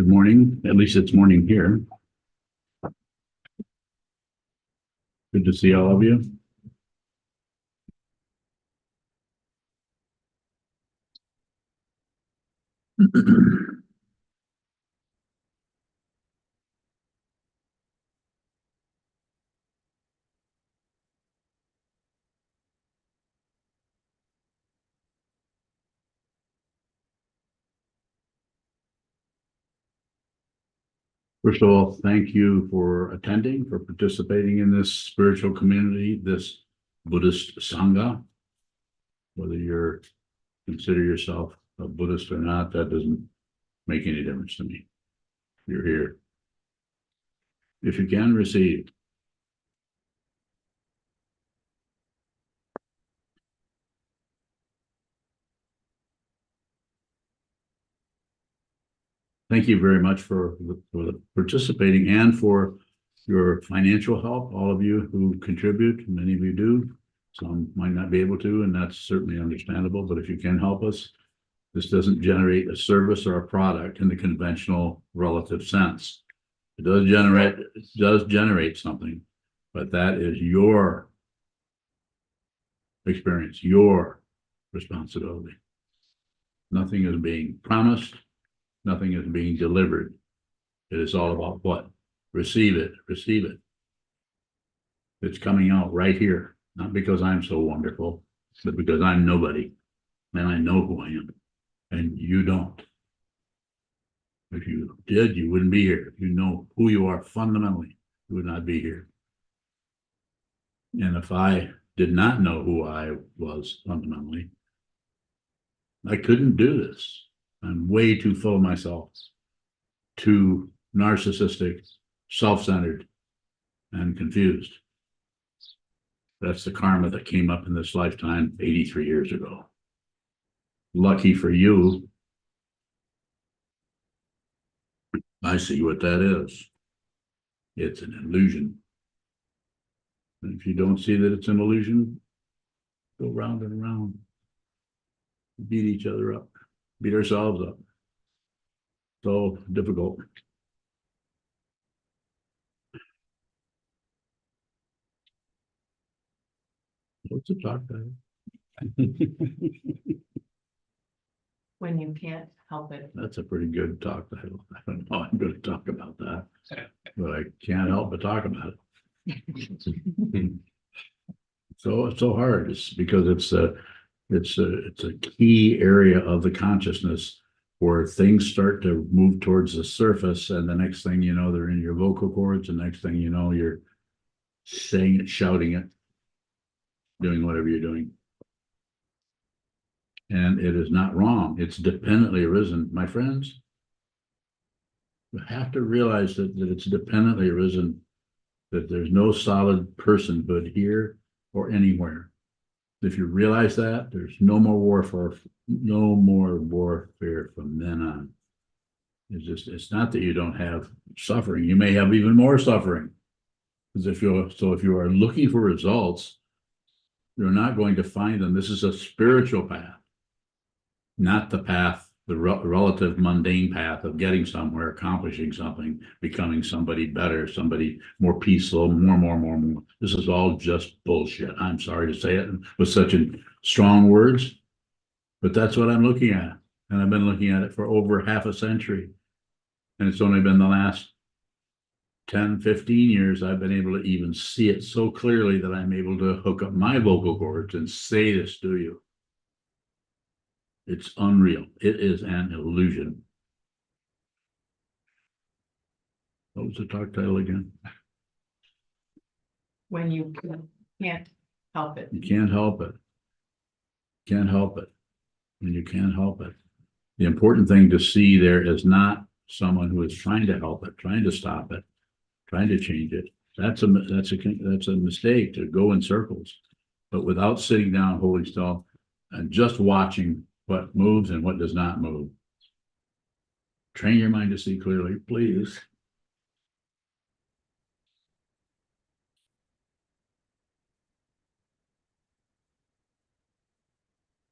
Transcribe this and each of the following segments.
Good morning. At least it's morning here. Good to see all of you. First of all, thank you for attending, for participating in this spiritual community, this Buddhist Sangha. Whether you're consider yourself a Buddhist or not, that doesn't make any difference to me. You're here. If you can receive. Thank you very much for participating and for your financial help, all of you who contribute. Many of you do. Some might not be able to, and that's certainly understandable. But if you can help us, this doesn't generate a service or a product in the conventional relative sense. It does generate something, but that is your experience, your responsibility. Nothing is being promised. Nothing is being delivered. It is all about what? Receive it, receive it. It's coming out right here, not because I'm so wonderful, but because I'm nobody, and I know who I am, and you don't. If you did, you wouldn't be here. If you know who you are fundamentally, you would not be here. And if I did not know who I was fundamentally, I couldn't do this. I'm way too full of myself, too narcissistic, self-centered, and confused. That's the karma that came up in this lifetime 83 years ago. Lucky for you, I see what that is. It's an illusion. And if you don't see that it's an illusion, go round and round, beat each other up, beat ourselves up. So difficult. What's the talk title? When you can't help it. That's a pretty good talk title. I don't know I'm going to talk about that, but I can't help but talk about it. So it's so hard. It's because it's a key area of the consciousness where things start to move towards the surface, and the next thing you know, they're in your vocal cords. The next thing you know, you're saying it, shouting it, doing whatever you're doing. And it is not wrong. It's dependently arisen. My friends, you have to realize that it's dependently arisen, that there's no solid personhood here or anywhere. If you realize that, there's no more warfare from then on. It's not that you don't have suffering. You may have even more suffering. Because if you are looking for results, you're not going to find them. This is a spiritual path, not the path, the relative mundane path of getting somewhere, accomplishing something, becoming somebody better, somebody more peaceful, more. This is all just bullshit. I'm sorry to say it with such strong words, but that's what I'm looking at. And I've been looking at it for over half a century. And it's only been the last 10, 15 years I've been able to even see it so clearly that I'm able to hook up my vocal cords and say this to you. It's unreal. It is an illusion. What was the talk title again? When you can't help it. You can't help it. Can't help it. And you can't help it. The important thing to see there is not someone who is trying to help it, trying to stop it, trying to change it. That's a mistake to go in circles. But without sitting down, holding still, and just watching what moves and what does not move. Train your mind to see clearly, please.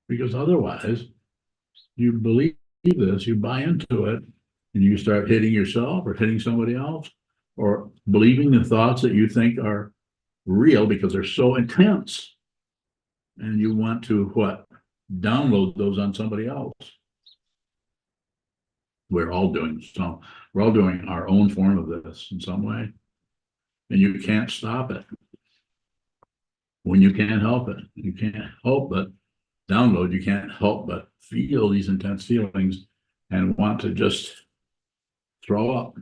Because otherwise, you believe this, you buy into it, and you start hitting yourself or hitting somebody else, or believing the thoughts that you think are real because they're so intense. And you want to what? Download those on somebody else. We're all doing so. We're all doing our own form of this in some way. And you can't stop it. When you can't help it, you can't help but download, you can't help but feel these intense feelings and want to just throw up.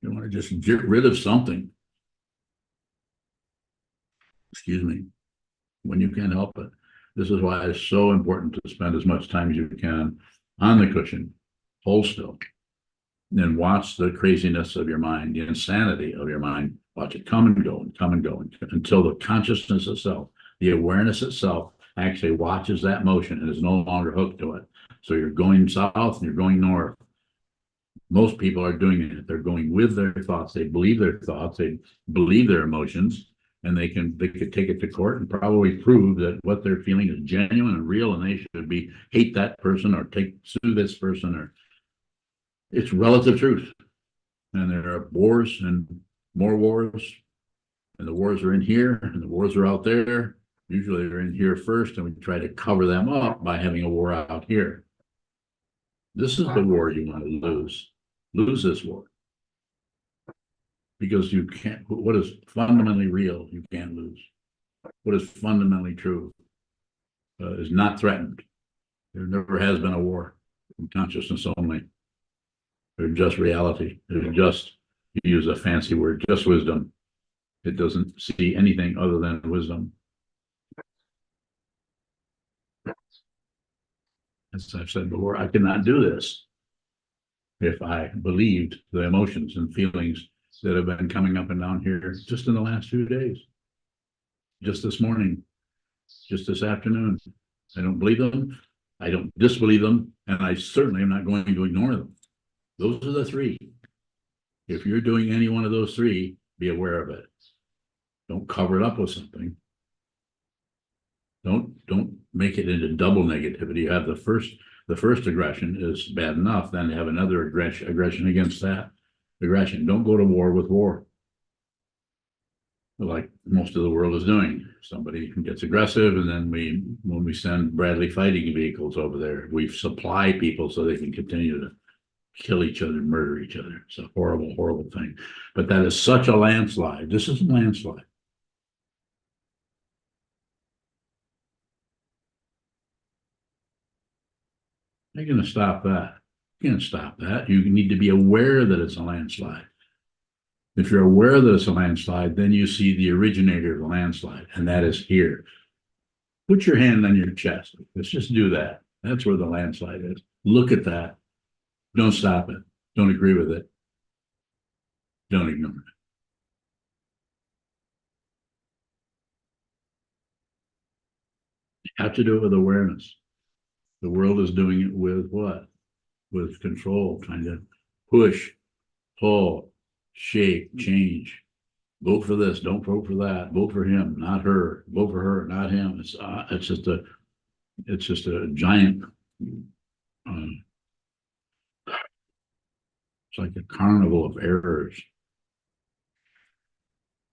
You want to just get rid of something. Excuse me. When you can't help it. This is why it's so important to spend as much time as you can on the cushion, hold still, and watch the craziness of your mind, the insanity of your mind. Watch it come and go and come and go until the consciousness itself, the awareness itself, actually watches that motion and is no longer hooked to it. So you're going south and you're going north. Most people are doing it. They're going with their thoughts. They believe their thoughts. They believe their emotions, and they could take it to court and probably prove that what they're feeling is genuine and real, and they should be hate that person or sue this person, or it's relative truth. And there are wars and more wars, and the wars are in here and the wars are out there. Usually they're in here first, and we try to cover them up by having a war out here. This is the war you want to lose. Lose this war. Because you can't, what is fundamentally real, you can't lose. What is fundamentally true is not threatened. There never has been a war in consciousness only. There's just reality. There's just, you use a fancy word, just wisdom. It doesn't see anything other than wisdom. As I've said before, I could not do this if I believed the emotions and feelings that have been coming up and down here just in the last few days. Just this morning, just this afternoon. I don't believe them. I don't disbelieve them. And I certainly am not going to ignore them. Those are the three. If you're doing any one of those three, be aware of it. Don't cover it up with something. Don't make it into double negativity. You have the first aggression is bad enough, then have another aggression against that aggression. Don't go to war with war, like most of the world is doing. Somebody gets aggressive, and then when we send Bradley fighting vehicles over there, we supply people so they can continue to kill each other, murder each other. It's a horrible, horrible thing. But that is such a landslide. This is a landslide. You're going to stop that. You can't stop that. You need to be aware that it's a landslide. If you're aware that it's a landslide, then you see the originator of the landslide, and that is here. Put your hand on your chest. Let's just do that. That's where the landslide is. Look at that. Don't stop it. Don't agree with it. Don't ignore it. You have to do it with awareness. The world is doing it with what? With control, trying to push, pull, shape, change. Vote for this, don't vote for that. Vote for him, not her. Vote for her, not him. It's just a giant. It's like a carnival of errors.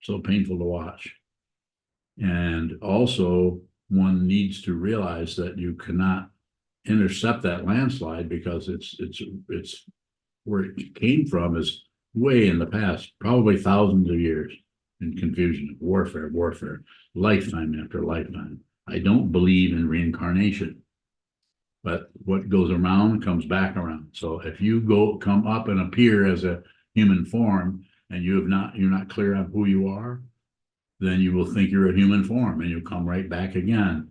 So painful to watch. And also, one needs to realize that you cannot intercept that landslide because it's where it came from is way in the past, probably thousands of years in confusion, warfare, lifetime after lifetime. I don't believe in reincarnation, but what goes around comes back around. So if you come up and appear as a human form and you're not clear on who you are, then you will think you're a human form and you'll come right back again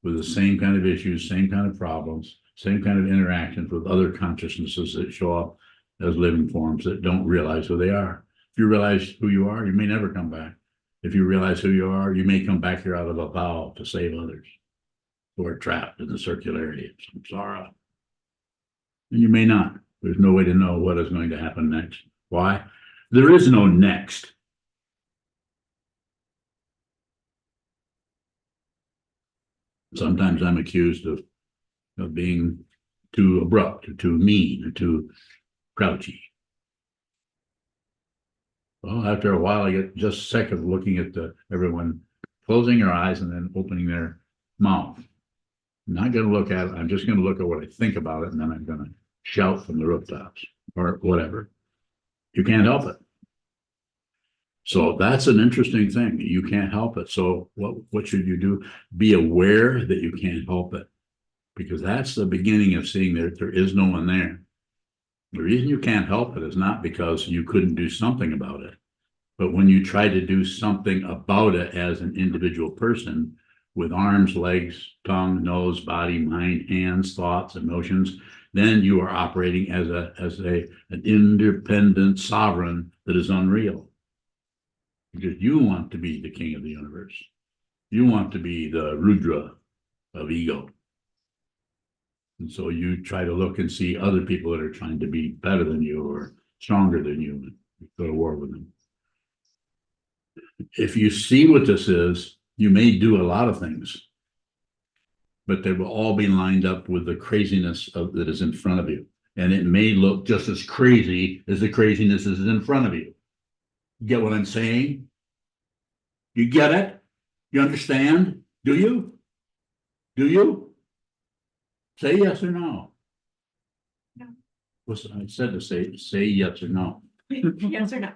with the same kind of issues, same kind of problems, same kind of interactions with other consciousnesses that show up as living forms that don't realize who they are. If you realize who you are, you may never come back. If you realize who you are, you may come back here out of a vow to save others who are trapped in the circularity of samsara. And you may not. There's no way to know what is going to happen next. Why? There is no next. Sometimes I'm accused of being too abrupt, or too mean, or too grouchy. Well, after a while, I get just sick of looking at everyone closing their eyes and then opening their mouth. I'm not going to look at it. I'm just going to look at what I think about it, and then I'm going to shout from the rooftops or whatever. You can't help it. So that's an interesting thing. You can't help it. So what should you do? Be aware that you can't help it, because that's the beginning of seeing that there is no one there. The reason you can't help it is not because you couldn't do something about it, but when you try to do something about it as an individual person with arms, legs, tongue, nose, body, mind, hands, thoughts, emotions, then you are operating as an independent sovereign that is unreal. Because you want to be the king of the universe. You want to be the Rudra of ego. And so you try to look and see other people that are trying to be better than you or stronger than you and go to war with them. If you see what this is, you may do a lot of things, but they will all be lined up with the craziness that is in front of you. And it may look just as crazy as the craziness is in front of you. Get what I'm saying? You get it? You understand? Do you? Do you? Say yes or no. No. Well, I said to say yes or no. Yes or no?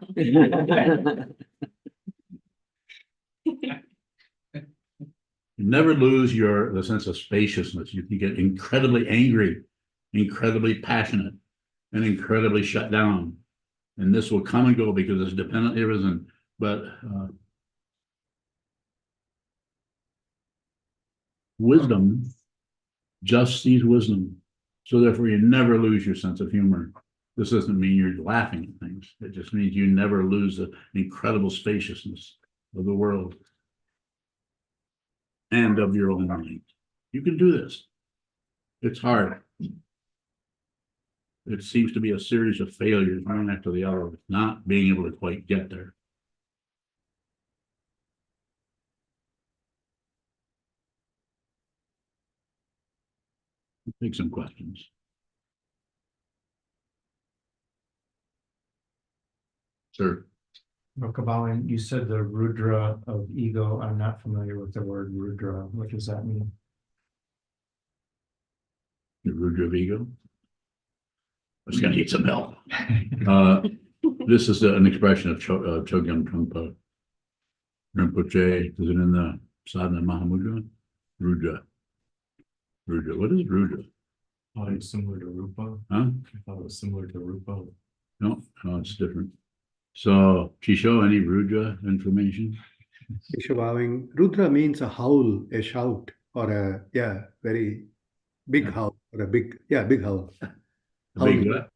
You never lose the sense of spaciousness. You can get incredibly angry, incredibly passionate, and incredibly shut down. And this will come and go because it's dependent arisen. But wisdom just sees wisdom. So therefore you never lose your sense of humor. This doesn't mean you're laughing at things. It just means you never lose the incredible spaciousness of the world and of your own mind. You can do this. It's hard. It seems to be a series of failures, one after the other, not being able to quite get there. Take some questions. Sir. Rokabalan, you said the Rudra of ego. I'm not familiar with the word Rudra. What does that mean? The Rudra of ego. I was going to get some help. This is an expression of Chogyam Trungpa Rinpoche. Is it in the Sadhana Mahamudra? Rudra. Rudra. What is Rudra? Oh, it's similar to Rupa. Huh? I thought it was similar to Rupa. No, it's different. So, Chisho, any Rudra information? Ishwaving. Rudra means a howl, a shout, or a very big howl, or a big howl. Big what?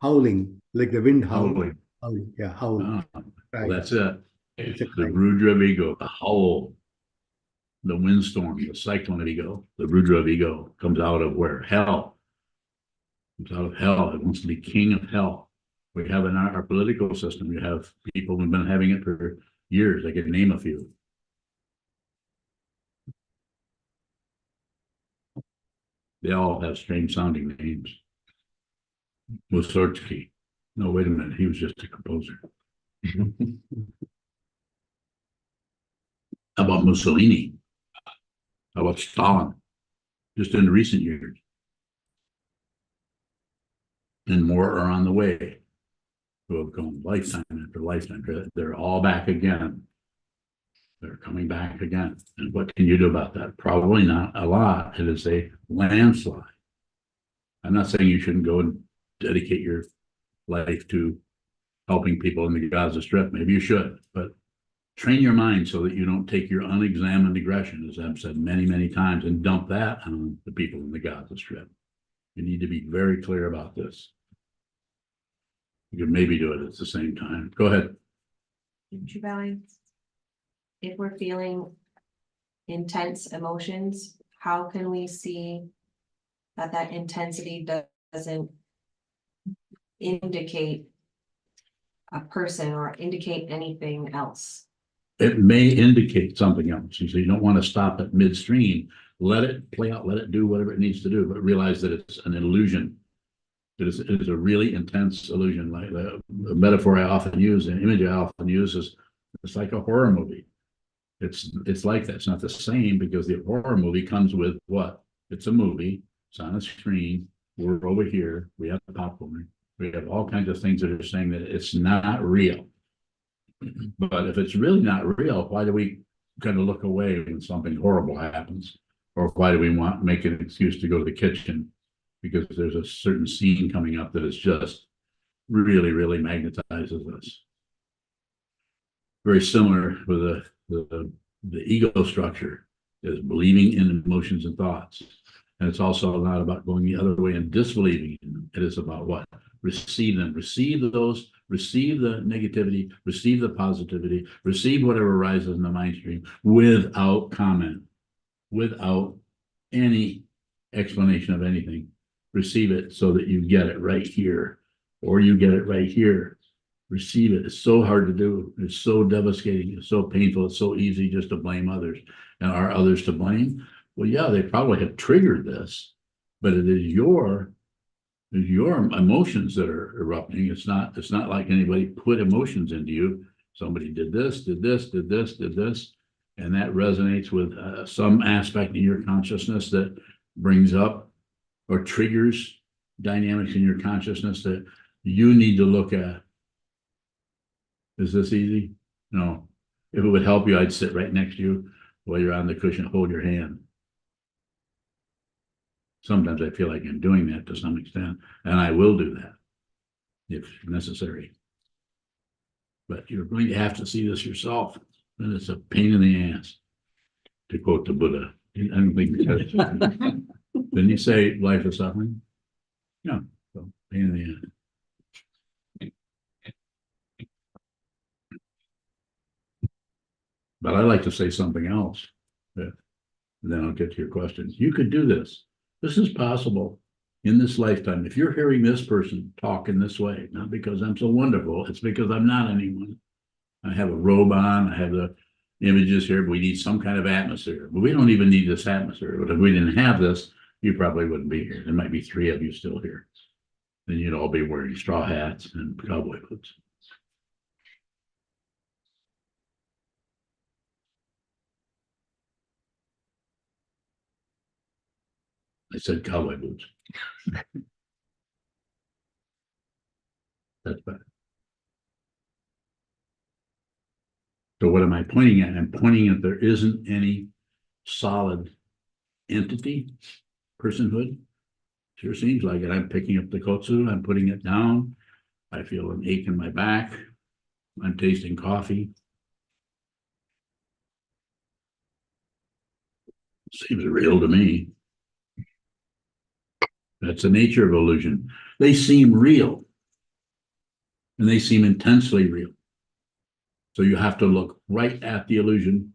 Howling, like the wind howl. Howling. Howling, yeah, howl. Ah, Right. well, that's it. It's a The cry. Rudra of ego, the howl, the windstorm, the cyclone of ego, the Rudra of ego comes out of where? Hell. Comes out of hell. It wants to be king of hell. We have in our political system, we have people who've been having it for years. I can name a few. They all have strange sounding names. Mussorgsky. No, wait a minute. He was just a composer. How about Mussolini? How about Stalin? Just in recent years. And more are on the way, who have gone lifetime after lifetime. They're all back again. They're coming back again. And what can you do about that? Probably not a lot. It is a landslide. I'm not saying you shouldn't go and dedicate your life to helping people in the Gaza Strip. Maybe you should, but train your mind so that you don't take your unexamined aggression, as I've said many, many times, and dump that on the people in the Gaza Strip. You need to be very clear about this. You could maybe do it at the same time. Go ahead. If we're feeling intense emotions, how can we see that intensity doesn't indicate a person or indicate anything else? It may indicate something else. You say you don't want to stop at midstream, let it play out, let it do whatever it needs to do, but realize that it's an illusion. It is a really intense illusion. Like the metaphor I often use, the image I often use is it's like a horror movie. It's like that. It's not the same because the horror movie comes with what? It's a movie. It's on a screen. We're over here. We have popcorn. We have all kinds of things that are saying that it's not real. But if it's really not real, why do we kind of look away when something horrible happens? Or why do we make an excuse to go to the kitchen? Because there's a certain scene coming up that is just really, really magnetizes us. Very similar with the ego structure is believing in emotions and thoughts. And it's also not about going the other way and disbelieving in them. It is about what? Receive them, receive those, receive the negativity, receive the positivity, receive whatever arises in the mind stream without comment, without any explanation of anything. Receive it so that you get it right here, or you get it right here. Receive it. It's so hard to do. It's so devastating. It's so painful. It's so easy just to blame others. And are others to blame? Well, yeah, they probably have triggered this, but it is your emotions that are erupting. It's not like anybody put emotions into you. Somebody did this, did this, did this, did this, and that resonates with some aspect in your consciousness that brings up or triggers dynamics in your consciousness that you need to look at. Is this easy? No. If it would help you, I'd sit right next to you while you're on the cushion, hold your hand. Sometimes I feel like I'm doing that to some extent, and I will do that if necessary. But you're going to have to see this yourself, and it's a pain in the ass, to quote the Buddha. I don't think didn't you say life is suffering? Yeah, so pain in the ass. But I'd like to say something else. And then I'll get to your questions. You could do this. This is possible in this lifetime. If you're hearing this person talk in this way, not because I'm so wonderful, it's because I'm not anyone. I have a robe on, I have the images here, but we need some kind of atmosphere. But we don't even need this atmosphere. But if we didn't have this, you probably wouldn't be here. There might be 3 of you still here. Then you'd all be wearing straw hats and cowboy boots. I said cowboy boots. That's better. So what am I pointing at? I'm pointing at there isn't any solid entity, personhood. Sure seems like it. I'm picking up the kotsu, I'm putting it down. I feel an ache in my back. I'm tasting coffee. Seems real to me. That's the nature of illusion. They seem real. And they seem intensely real. So you have to look right at the illusion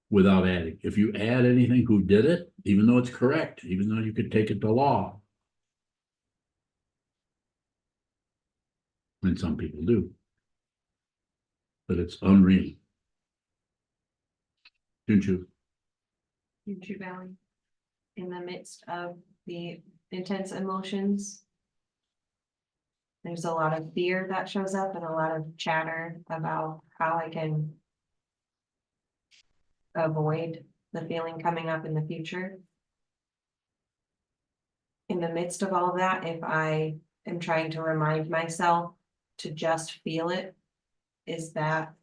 without adding. If you add anything, who did it, even though it's correct, even though you could take it to law, and some people do, but it's unreal. Don't you? True Valley. In the midst of the intense emotions, there's a lot of fear that shows up and a lot of chatter about how I can avoid the feeling coming up in the future. In the midst of all of that, if I am trying to remind myself to just feel it, is that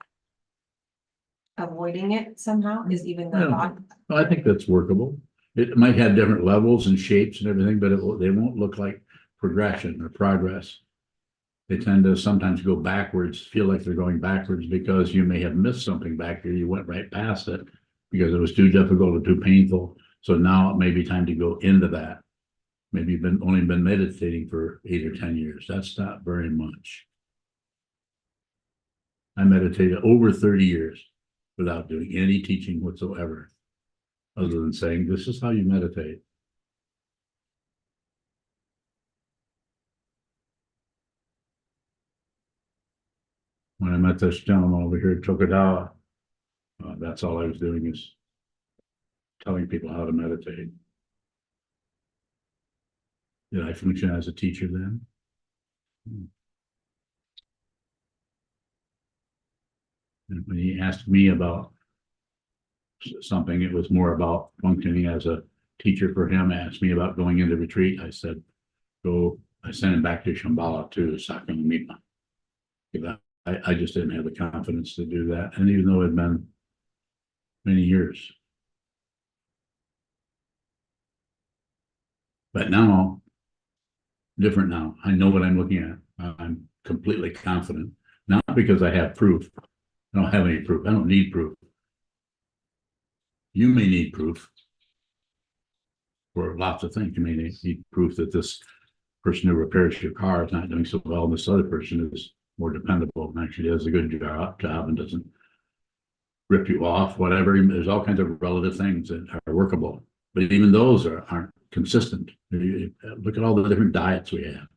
avoiding it somehow? Is even the thought? I think that's workable. It might have different levels and shapes and everything, but they won't look like progression or progress. They tend to sometimes go backwards, feel like they're going backwards because you may have missed something back here. You went right past it because it was too difficult or too painful. So now it may be time to go into that. Maybe you've only been meditating for 8 or 10 years. That's not very much. I meditated over 30 years without doing any teaching whatsoever, other than saying, this is how you meditate. When I met this gentleman over here at Tokugawa, that's all I was doing is telling people how to meditate. Did I function as a teacher then? And when he asked me about something, it was more about functioning as a teacher for him. Asked me about going into retreat. I said, go. I sent him back to Shambhala to Sakamita. I just didn't have the confidence to do that. And even though it had been many years. But now, different now. I know what I'm looking at. I'm completely confident. Not because I have proof. I don't have any proof. I don't need proof. You may need proof for lots of things. You may need proof that this person who repairs your car is not doing so well, and this other person is more dependable and actually does a good job and doesn't rip you off, whatever. There's all kinds of relative things that are workable, but even those aren't consistent. Look at all the different diets we have.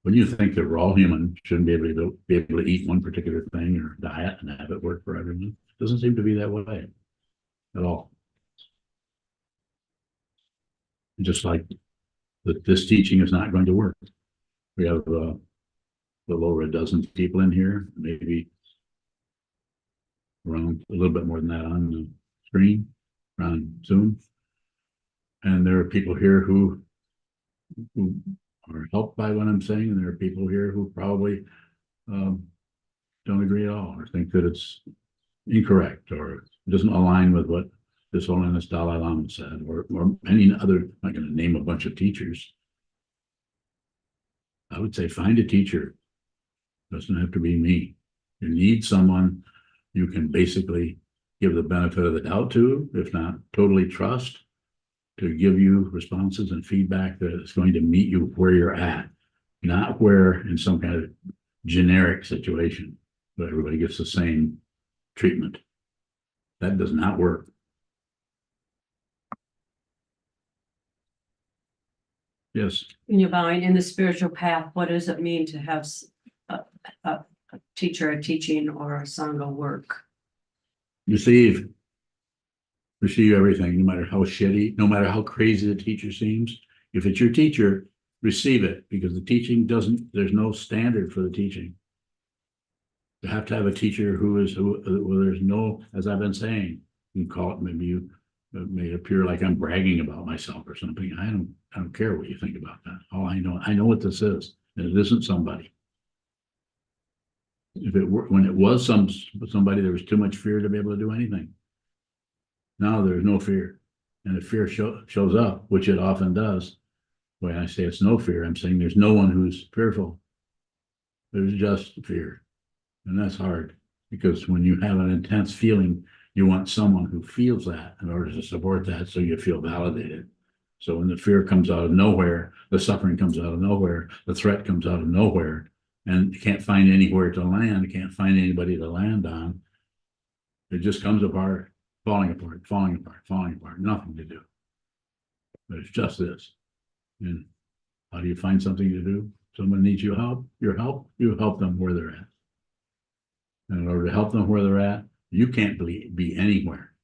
When you think that we're all human, shouldn't be able to eat one particular thing or diet and have it work for everyone. It doesn't seem to be that way at all. Just like that, this teaching is not going to work. We have a little over a dozen people in here, maybe around a little bit more than that on the screen, on Zoom. And there are people here who are helped by what I'm saying, and there are people here who probably don't agree at all, or think that it's incorrect, or doesn't align with what His Holiness Dalai Lama said, or any other. I'm not going to name a bunch of teachers. I would say find a teacher. Doesn't have to be me. You need someone you can basically give the benefit of the doubt to, if not totally trust, to give you responses and feedback that is going to meet you where you're at, not where in some kind of generic situation where everybody gets the same treatment. That does not work. Yes. When you're bowing in the spiritual path, what does it mean to have a teacher, a teaching, or a sangha work? Receive everything, no matter how shitty, no matter how crazy the teacher seems. If it's your teacher, receive it, because the teaching there's no standard for the teaching. You have to have a teacher who there's no, as I've been saying, you can call it, maybe you may appear like I'm bragging about myself or something. I don't care what you think about that. All I know what this is, and it isn't somebody. If it were, when it was somebody, there was too much fear to be able to do anything. Now there's no fear. And if fear shows up, which it often does, when I say it's no fear, I'm saying there's no one who's fearful. There's just fear. And that's hard, because when you have an intense feeling, you want someone who feels that in order to support that, so you feel validated. So when the fear comes out of nowhere, the suffering comes out of nowhere, the threat comes out of nowhere, and you can't find anywhere to land, you can't find anybody to land on, it just comes apart, falling apart, falling apart, falling apart, nothing to do. But it's just this. And how do you find something to do? Someone needs your help, you help them where they're at. And in order to help them where they're at, you can't be anywhere.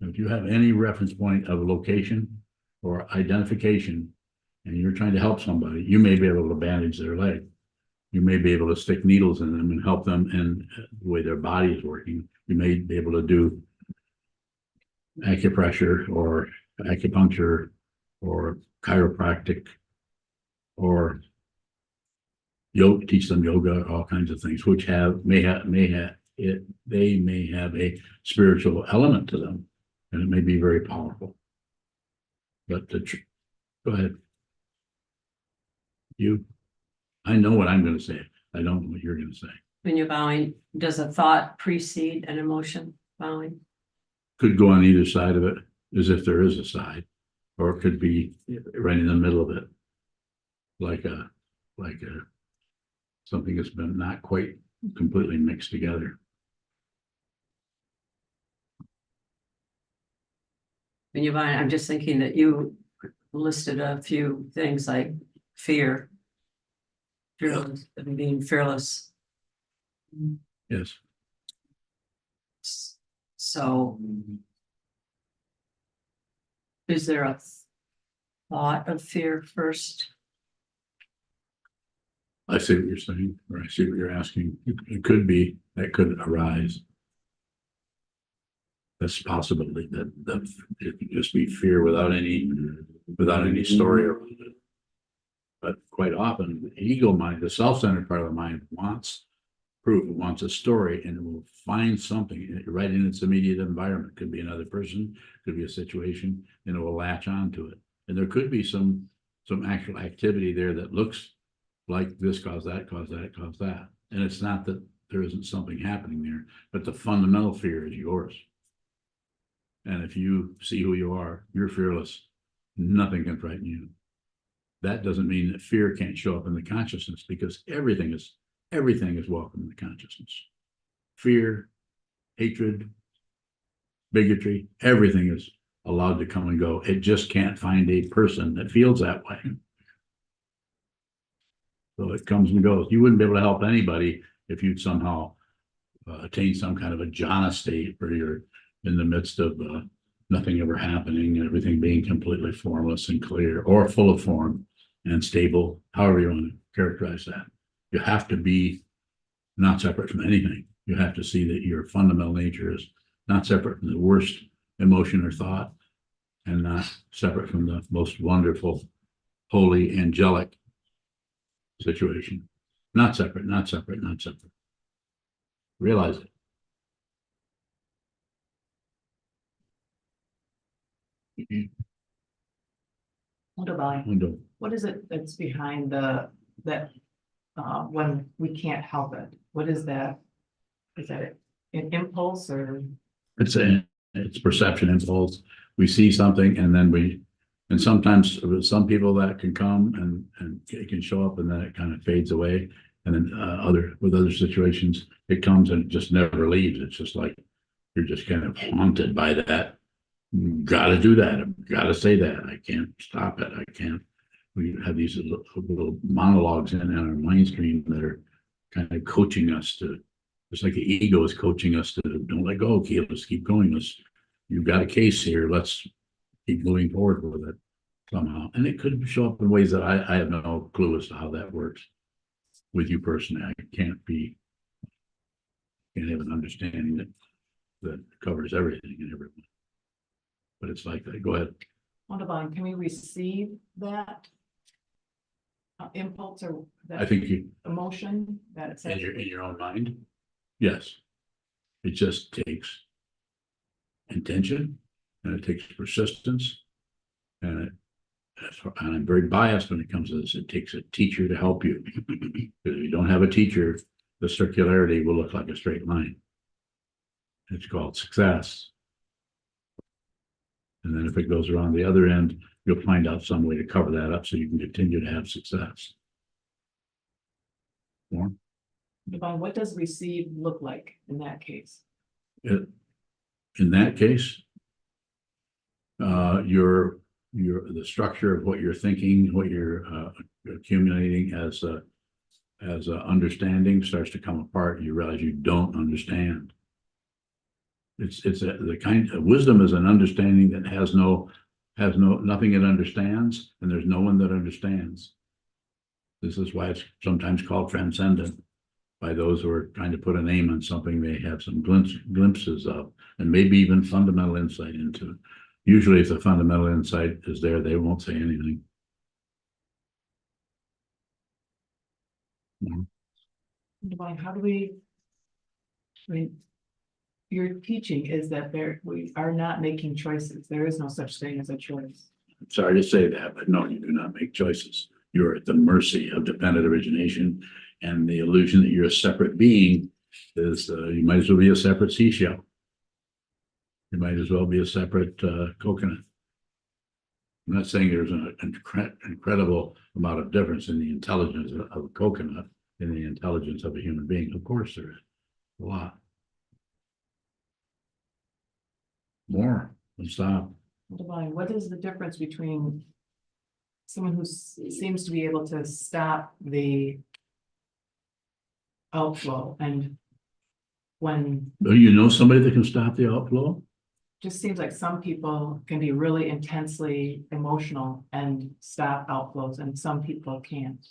If you have any reference point of location or identification, and you're trying to help somebody, you may be able to bandage their leg. You may be able to stick needles in them and help them in the way their body is working. You may be able to do acupressure or acupuncture or chiropractic or teach them yoga, all kinds of things, which may have a spiritual element to them, and it may be very powerful. But go ahead. I know what I'm going to say. I don't know what you're going to say. When you're bowing, does a thought precede an emotion bowing? Could go on either side of it, as if there is a side, or it could be right in the middle of it, like something that's been not quite completely mixed together. When you're bowing, I'm just thinking that you listed a few things like fearless, and being fearless. Yes. So Is there a thought of fear first? I see what you're saying, or I see what you're asking. It could be, that could arise. That's a possibility that it could just be fear without any story around it. But quite often, the ego mind, the self-centered part of the mind wants proof, it wants a story, and it will find something right in its immediate environment. Could be another person, could be a situation, and it will latch onto it. And there could be some actual activity there that looks like this caused that, caused that, caused that. And it's not that there isn't something happening there, but the fundamental fear is yours. And if you see who you are, you're fearless. Nothing can frighten you. That doesn't mean that fear can't show up in the consciousness, because everything is welcome in the consciousness. Fear, hatred, bigotry, everything is allowed to come and go. It just can't find a person that feels that way. So it comes and goes. You wouldn't be able to help anybody if you'd somehow attain some kind of a jhana state where you're in the midst of nothing ever happening and everything being completely formless and clear, or full of form and stable, however you want to characterize that. You have to be not separate from anything. You have to see that your fundamental nature is not separate from the worst emotion or thought, and not separate from the most wonderful, holy, angelic situation. Not separate, not separate, not separate. Realize it. What about, And what is it that's behind when we can't help it? What is that? Is that an impulse or? it's perception impulse. We see something and then and sometimes with some people that can come and it can show up and then it kind of fades away. And then with other situations, it comes and it just never leaves. It's just like you're just kind of haunted by that. Gotta do that. Gotta say that. I can't stop it. I can't. We have these little monologues in our mind stream that are kind of coaching us to, it's like the ego is coaching us to don't let go. Okay, let's keep going. You've got a case here. Let's keep moving forward with it somehow. And it could show up in ways that I have no clue as to how that works with you personally. I can't have an understanding that covers everything and everyone. But it's like that. Go ahead. What about, can we receive that impulse or I that think you, emotion that it's in your own mind, yes. It just takes intention and it takes persistence. And I'm very biased when it comes to this. It takes a teacher to help you. Because if you don't have a teacher, the circularity will look like a straight line. It's called success. And then if it goes around the other end, you'll find out some way to cover that up so you can continue to have success. More? Devon, what does receive look like in that case? In that case, the structure of what you're thinking, what you're accumulating as a understanding starts to come apart. You realize you don't understand. The kind of wisdom is an understanding that has nothing it understands, and there's no one that understands. This is why it's sometimes called transcendent by those who are trying to put a name on something they have some glimpses of, and maybe even fundamental insight into it. Usually if the fundamental insight is there, they won't say anything. Devon, how do your teaching is that we are not making choices. There is no such thing as a choice. I'm sorry to say that, but no, you do not make choices. You're at the mercy of dependent origination, and the illusion that you're a separate being is you might as well be a separate seashell. You might as well be a separate coconut. I'm not saying there's an incredible amount of difference in the intelligence of a coconut and the intelligence of a human being. Of course there is a lot. More. Let's stop. Devon, what is the difference between someone who seems to be able to stop the outflow and when Do you know somebody that can stop the outflow? just seems like some people can be really intensely emotional and stop outflows, and some people can't.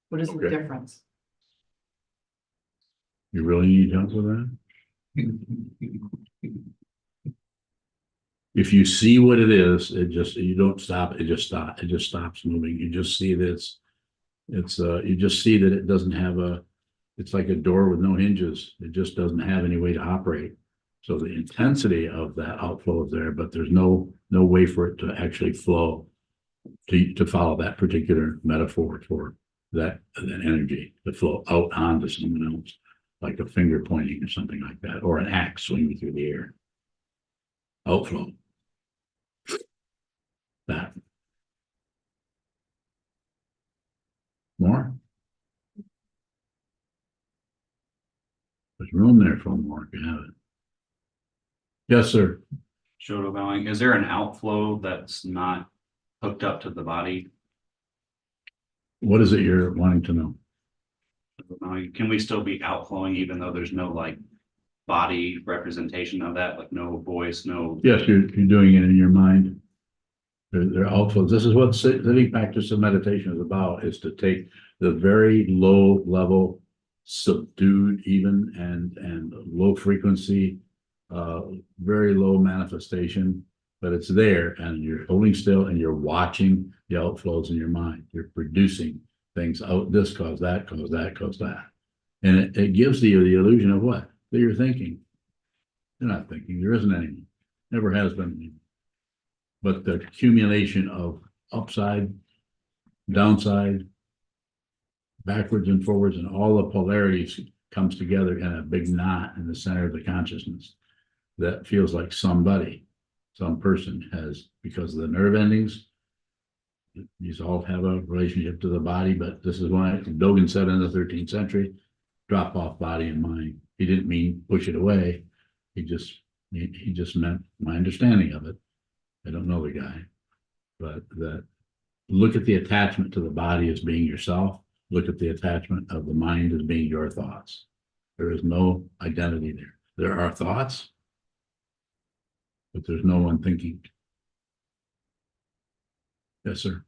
What is the Okay. difference? You really need help with that? If you see what it is, you don't stop, it just stops moving. You just see this. You just see that it doesn't have it's like a door with no hinges. It just doesn't have any way to operate. So the intensity of that outflow is there, but there's no way for it to actually flow to follow that particular metaphor for that energy to flow out onto someone else, like a finger pointing or something like that, or an axe swinging through the air. Outflow. That. More? There's room there for more if you have it. Yes, sir. Shoto bowing, is there an outflow that's not hooked up to the body? What is it you're wanting to know? Can we still be outflowing even though there's no like body representation of that, like no voice, no? Yes, you're doing it in your mind. They're outflows. This is what sitting practice of meditation is about, is to take the very low level, subdued even and low frequency, very low manifestation, but it's there and you're holding still and you're watching the outflows in your mind. You're producing things out. This cause that, cause that, cause that. And it gives you the illusion of what? That you're thinking. You're not thinking. There isn't any. Never has been any. But the accumulation of upside, downside, backwards and forwards, and all the polarities comes together in a big knot in the center of the consciousness that feels like some person has, because of the nerve endings. These all have a relationship to the body, but this is why Dogen said in the 13th century, drop off body and mind. He didn't mean push it away. He just meant my understanding of it. I don't know the guy, but that look at the attachment to the body as being yourself. Look at the attachment of the mind as being your thoughts. There is no identity there. There are thoughts, but there's no one thinking. Yes, sir.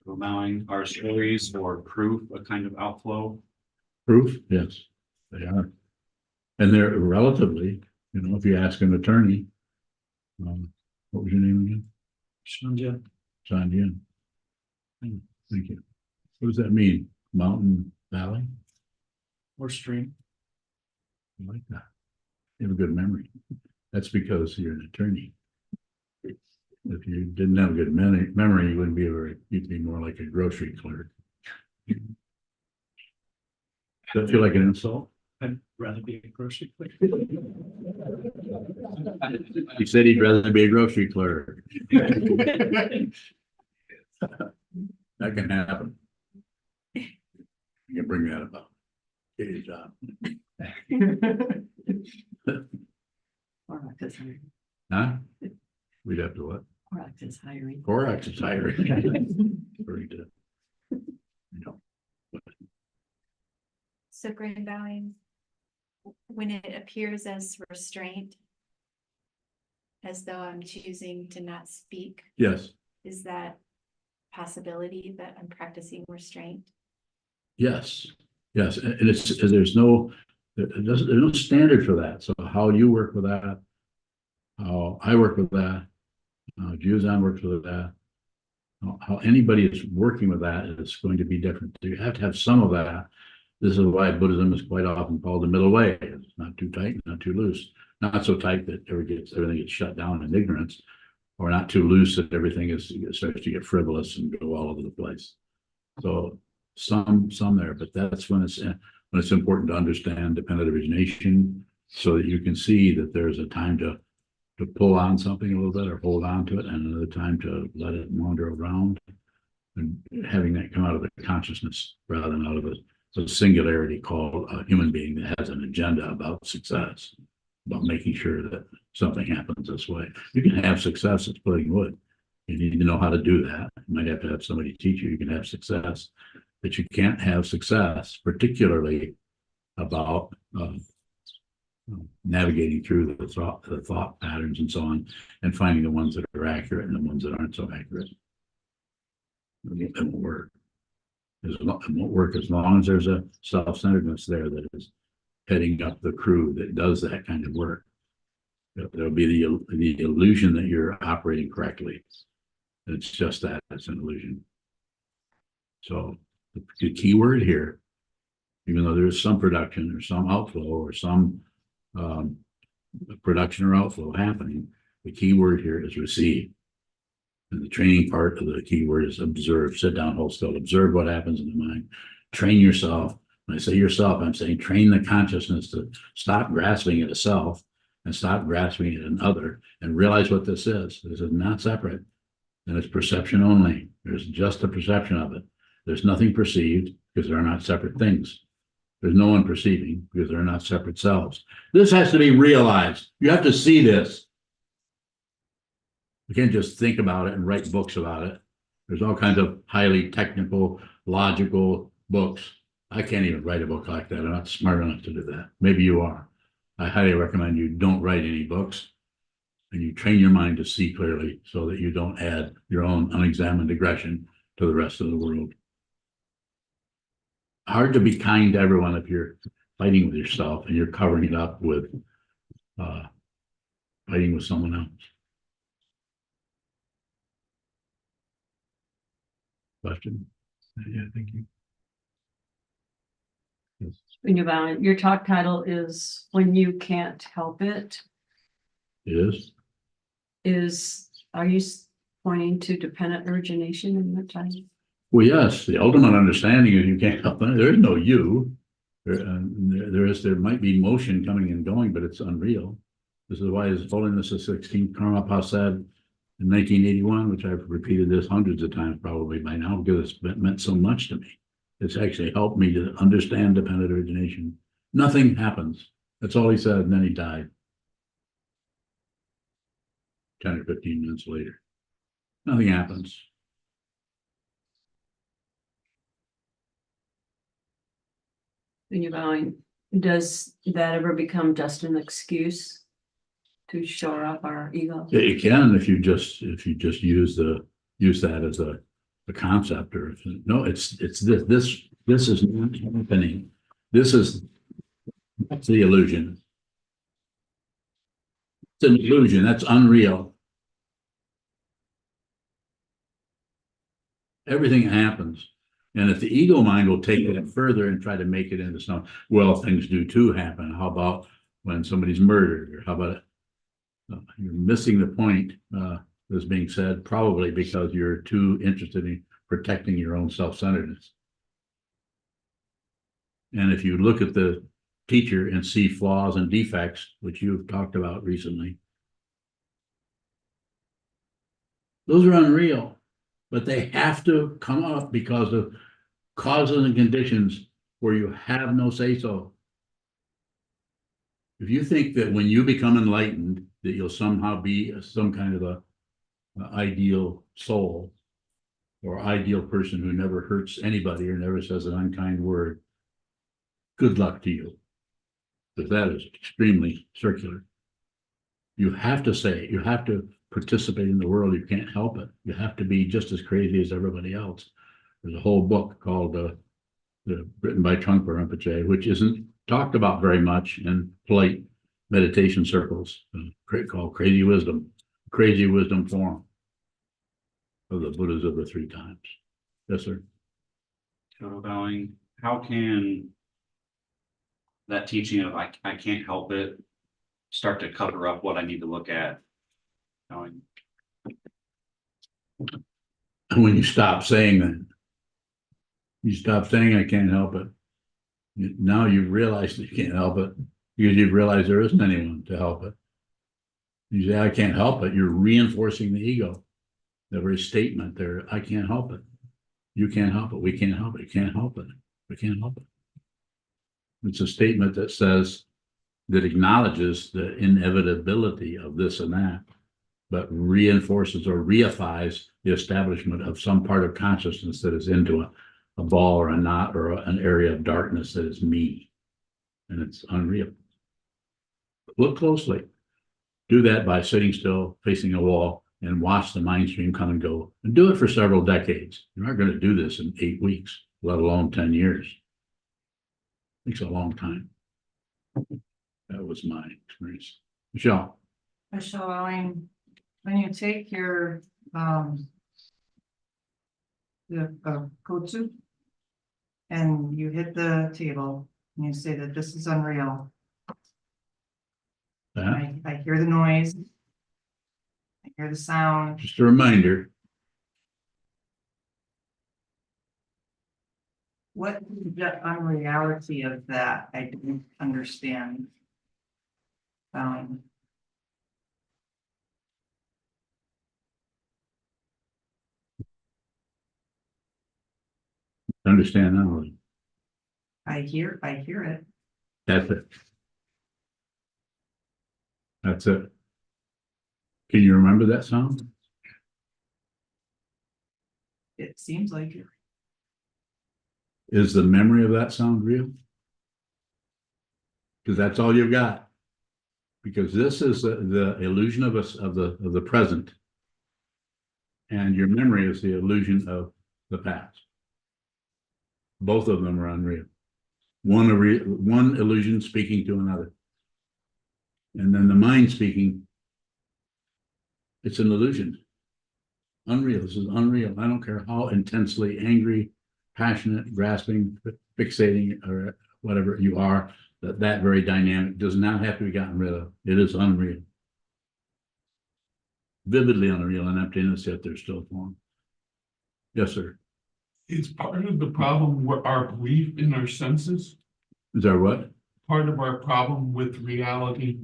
Bowing, are stories or proof a kind of outflow? Proof? Yes, they are. And they're relatively, if you ask an attorney, what was your name again? Shandia. Sandia. Thank you. What does that mean? Mountain, valley? Or stream? I like that. You have a good memory. That's because you're an attorney. If you didn't have a good memory, you wouldn't be you'd be more like a grocery clerk. Does that feel like an insult? I'd rather be a grocery clerk. He said he'd rather be a grocery clerk. That can happen. You can bring that about. Get your job. Corax is hiring. Huh? We'd have to what? Corax is hiring. Corax is hiring. Very good. So grand bowing, when it appears as restraint, as though I'm choosing to not speak, Yes, is that possibility that I'm practicing restraint? yes, and there's no standard for that. So how you work with that, how I work with that, how Sokuzan works with that, how anybody is working with that is going to be different. You have to have some of that. This is why Buddhism is quite often called the middle way. It's not too tight, not too loose, not so tight that everything gets shut down in ignorance, or not too loose that everything starts to get frivolous and go all over the place. So some there, but that's when it's important to understand dependent origination, so that you can see that there's a time to pull on something a little bit or hold on to it, and another time to let it wander around, and having that come out of the consciousness rather than out of a singularity called a human being that has an agenda about success, about making sure that something happens this way. You can have success at splitting wood. You need to know how to do that. You might have to have somebody teach you. You can have success, but you can't have success, particularly about navigating through the thought patterns and so on, and finding the ones that are accurate and the ones that aren't so accurate. It won't work. It won't work as long as there's a self-centeredness there that is heading up the crew that does that kind of work. There'll be the illusion that you're operating correctly. It's just that, it's an illusion. So the key word here, even though there's some production or some outflow or some production or outflow happening, the key word here is receive. And the training part of the key word is observe. Sit down, hold still, observe what happens in the mind. Train yourself. When I say yourself, I'm saying train the consciousness to stop grasping at a self and stop grasping at an other, and realize what this is. This is not separate, and it's perception only. There's just a perception of it. There's nothing perceived because they're not separate things. There's no one perceiving because they're not separate selves. This has to be realized. You have to see this. You can't just think about it and write books about it. There's all kinds of highly technical, logical books. I can't even write a book like that. I'm not smart enough to do that. Maybe you are. I highly recommend you don't write any books, and you train your mind to see clearly so that you don't add your own unexamined aggression to the rest of the world. Hard to be kind to everyone if you're fighting with yourself and you're covering it up with fighting with someone else. Question? Yeah, thank you. Yes. Your talk title is When You Can't Help It. It is. Are you pointing to dependent origination in the title? Well, yes, the ultimate understanding is you can't help it. There is no you. There might be motion coming and going, but it's unreal. This is why His Holiness the 16th Karmapa said in 1981, which I've repeated this hundreds of times probably by now because it's meant so much to me. It's actually helped me to understand dependent origination. Nothing happens. That's all he said, and then he died 10 or 15 minutes later. Nothing happens. Does that ever become just an excuse to shore up our ego? It can if you just use that as a concept, or no, it's this is not happening. That's the illusion. It's an illusion. That's unreal. Everything happens. And if the ego mind will take it further and try to make it into some, well, things do too happen. How about when somebody's murdered? Or how about it? You're missing the point that's being said, probably because you're too interested in protecting your own self-centeredness. And if you look at the teacher and see flaws and defects, which you've talked about recently, those are unreal, but they have to come up because of causes and conditions where you have no say-so. If you think that when you become enlightened, that you'll somehow be some kind of a ideal soul or ideal person who never hurts anybody or never says an unkind word, good luck to you. Because that is extremely circular. You have to say it. You have to participate in the world. You can't help it. You have to be just as crazy as everybody else. There's a whole book called written by Trungpa Rinpoche, which isn't talked about very much in polite meditation circles, called Crazy Wisdom form of the Buddhas of the three times. Yes, sir. Total bowing. How can that teaching of I can't help it start to cover up what I need to look at? Going. When you stop saying that, you stop saying I can't help it. Now you've realized that you can't help it because you've realized there isn't anyone to help it. You say I can't help it. You're reinforcing the ego. The very statement there, I can't help it. You can't help it. We can't help it. You can't help it. We can't help it. It's a statement that says, that acknowledges the inevitability of this and that, but reinforces or reifies the establishment of some part of consciousness that is into a ball or a knot or an area of darkness that is me. And it's unreal. look closely. Do that by sitting still, facing a wall, and watch the mind stream come and go. And do it for several decades. You're not going to do this in 8 weeks, let alone 10 years. Takes a long time. That was my experience. Michelle, Michelle, when you take your, the, kotsu, and you hit the table, and you say that this is unreal, that, I hear the noise, I hear the sound, just a reminder, what is the unreality of that? I didn't understand. understand now. I hear it. That's it. That's it. Can you remember that sound? It seems like it. Is the memory of that sound real? Because that's all you've got. Because this is the illusion of us of the present, and your memory is the illusion of the past. Both of them are unreal. One illusion speaking to another, and then the mind speaking. It's an illusion. Unreal. This is unreal. I don't care how intensely angry, passionate, grasping, fixating, or whatever you are. That very dynamic does not have to be gotten rid of. It is unreal. Vividly unreal and emptiness, yet there's still form. Yes, sir. Is part of the problem with our belief in our senses? Is that what? Part of our problem with reality,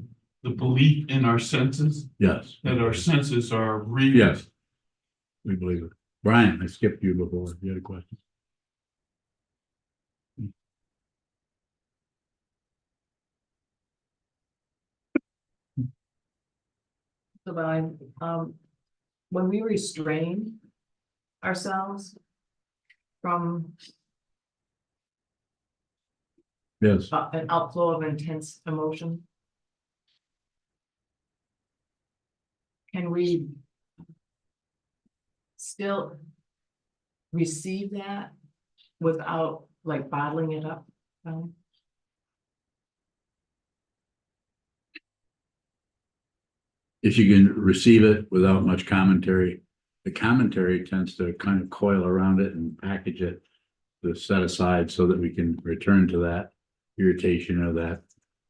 the belief in our senses, Yes. that our senses are real? Yes. We believe it. Brian, I skipped you before. You had a question. So, when we restrain ourselves from Yes. an outflow of intense emotion, can we still receive that without like bottling it up? If you can receive it without much commentary, the commentary tends to kind of coil around it and package it to set aside so that we can return to that irritation or that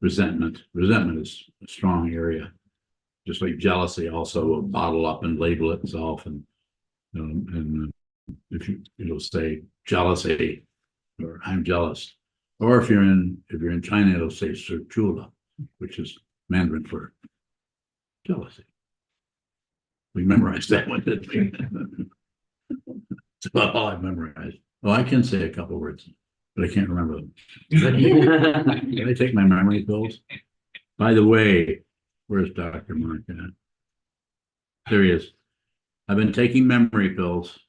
resentment. Resentment is a strong area. Just like jealousy also will bottle up and label itself, and if it'll say jealousy or I'm jealous, or if you're in China, it'll say chula, which is Mandarin for jealousy. We memorized that one, didn't we? That's about all I memorized. Oh, I can say a couple words, but I can't remember them. Did I take my memory pills? By the way, where's Dr. Mark at? There he is. I've been taking memory pills,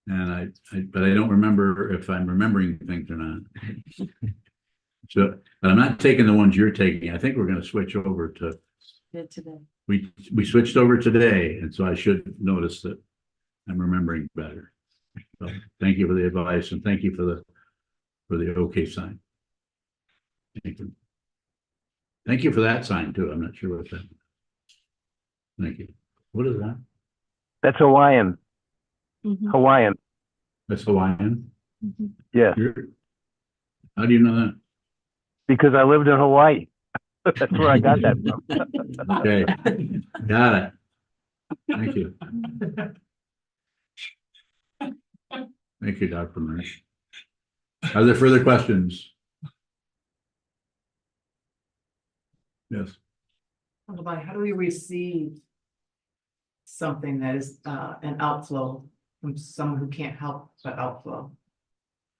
and but I don't remember if I'm remembering things or not. So, but I'm not taking the ones you're taking. I think we're going to switch over to. Today. We switched over today, and so I should notice that I'm remembering better. So thank you for the advice, and thank you for the okay sign. Thank you. Thank you for that sign too. I'm not sure what that. Thank you. What is that? That's Hawaiian. Mhm. Hawaiian. That's Hawaiian. Yeah, How do you know that? because I lived in Hawaii. That's where I got that from. Okay, got it. Thank you. Thank you, Dr. Marsh. Are there further questions? Yes. How do we receive something that is an outflow from someone who can't help but outflow?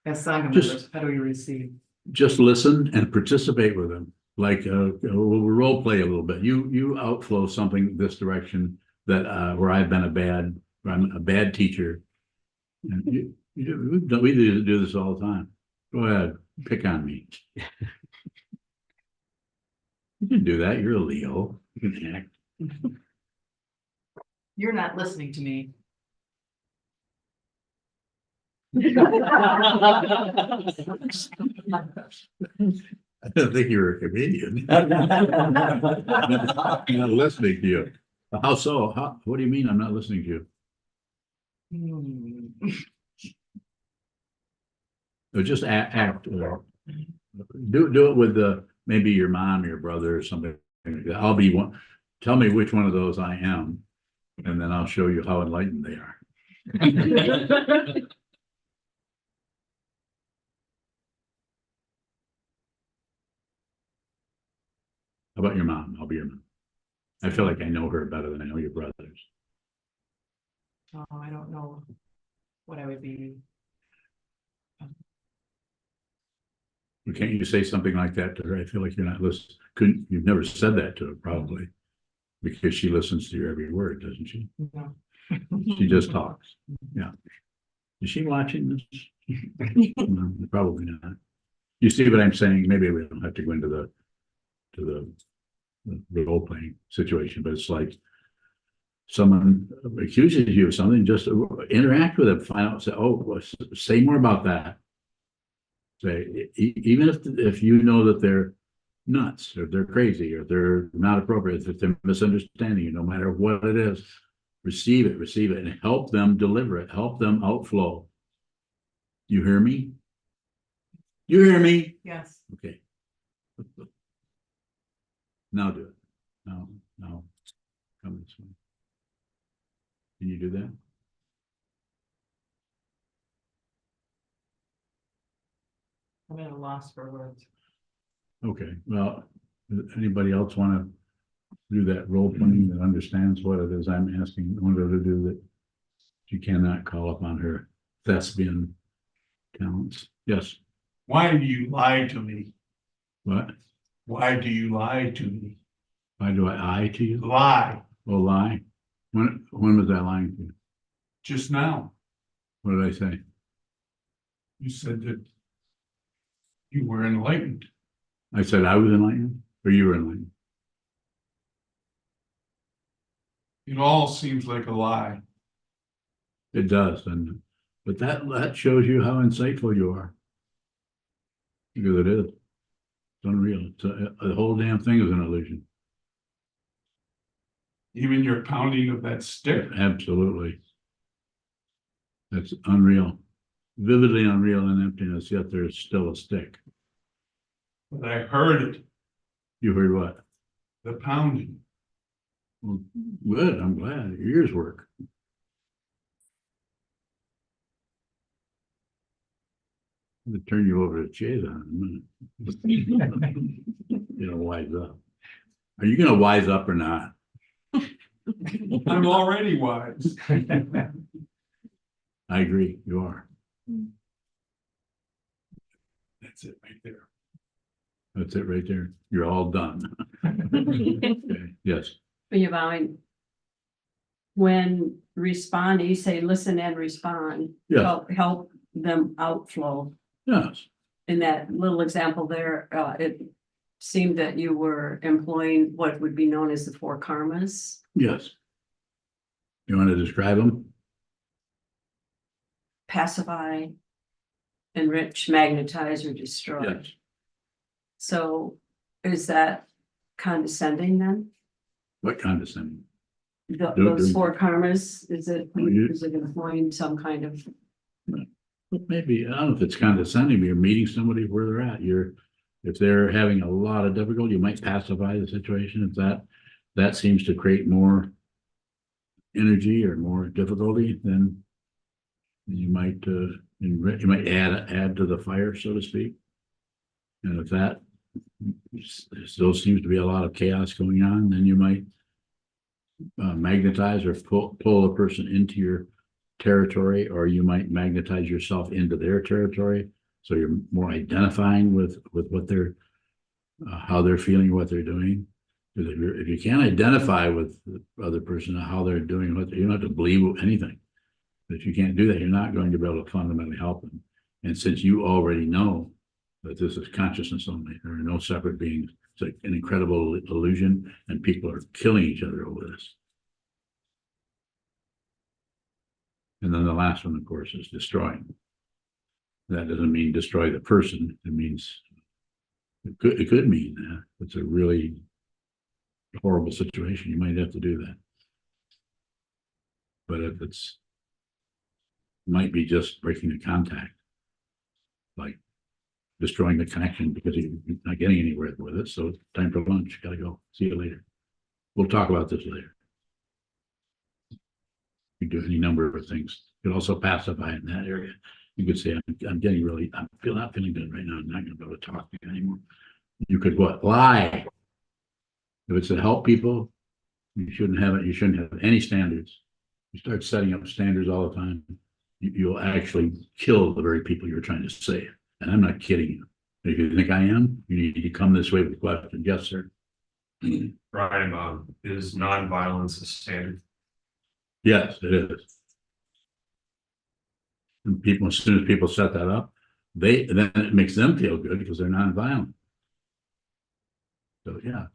As Sangha members, how do we receive? Just listen and participate with them. Like we'll role play a little bit. You outflow something this direction that where I'm a bad teacher. And we do this all the time. Go ahead, pick on me. You can do that. You're a Leo. You can act. You're not listening to me. I didn't think you were a comedian. I'm not listening to you. How so? What do you mean I'm not listening to you? Or just act, or do it with maybe your mom or your brother or something like that. I'll be one. Tell me which one of those I am, and then I'll show you how enlightened they are. How about your mom? I'll be your mom. I feel like I know her better than I know your brothers. Oh, I don't know what I would be. Can't you say something like that to her? I feel like you're not listening. You've never said that to her, probably, because she listens to your every word, doesn't she? No. She just talks. Yeah. Is she watching this? No, probably not. You see what I'm saying? Maybe we don't have to go into the role playing situation, but it's like someone accuses you of something, just interact with them, find out, say, oh, say more about that. Say, even if you know that they're nuts, or they're crazy, or they're not appropriate, if they're misunderstanding you, no matter what it is, receive it, and help them deliver it, help them outflow. You hear me? You hear me? Yes. Okay. Now do it. Now, come this way. Can you do that? I'm at a loss for words. Okay, well, does anybody else want to do that role playing that understands what it is I'm asking Wanda to do, that she cannot call upon her thespian talents? Yes. Why do you lie to me? What? Why do you lie to me? Why do I lie to you? Lie, Oh, lie? When was I lying to you? just now. What did I say? You said that you were enlightened. I said I was enlightened, or you were enlightened? It all seems like a lie. It does, but that shows you how insightful you are. Because it is. It's unreal. The whole damn thing is an illusion. Even your pounding of that stick. Absolutely. That's unreal. Vividly unreal in emptiness, yet there's still a stick. But I heard it, You heard what? the pounding. Well, good, I'm glad. Your ears work. I'm gonna turn you over to Chazon in a minute. You know, wise up. Are you gonna wise up or not? I'm already wise. I agree, you are. That's it right there. That's it right there. You're all done. Okay, yes, Are you vowing? When responding, you say listen and respond. Yes. Help them outflow. yes, In that little example there, it seemed that you were employing what would be known as the four karmas. yes. You want to describe them? Pacify, enrich, magnetize, or destroy. Yes. So is that condescending then? What condescending? Those four karmas, is it you- employing some kind of? Maybe, I don't know if it's condescending, but you're meeting somebody where they're at. If they're having a lot of difficulty, you might pacify the situation. If that seems to create more energy or more difficulty, then you might add to the fire, so to speak. And if that still seems to be a lot of chaos going on, then you might magnetize or pull a person into your territory, or you might magnetize yourself into their territory. So you're more identifying with what they're, how they're feeling, what they're doing. Because if you can't identify with the other person, how they're doing, you don't have to believe anything. If you can't do that, you're not going to be able to fundamentally help them. And since you already know that this is consciousness only, there are no separate beings, It's like an incredible illusion, and people are killing each other over this. And then the last one, of course, is destroying. That doesn't mean destroy the person. It means it could mean that it's a really horrible situation. You might have to do that. But if it's might be just breaking the contact, like destroying the connection because you're not getting anywhere with it. So time for lunch. Gotta go. See you later. We'll talk about this later. You do any number of things. You could also pacify in that area. You could say, I'm getting really, not feeling good right now. I'm not going to be able to talk to you anymore. You could what? Lie. If it's to help people, you shouldn't have it. You shouldn't have any standards. You start setting up standards all the time, you'll actually kill the very people you're trying to save. And I'm not kidding you. If you think I am, you need to come this way with questions. Yes, sir. Brian, is nonviolence a standard? Yes, it is. And people, as soon as people set that up, then it makes them feel good because they're nonviolent. So yeah,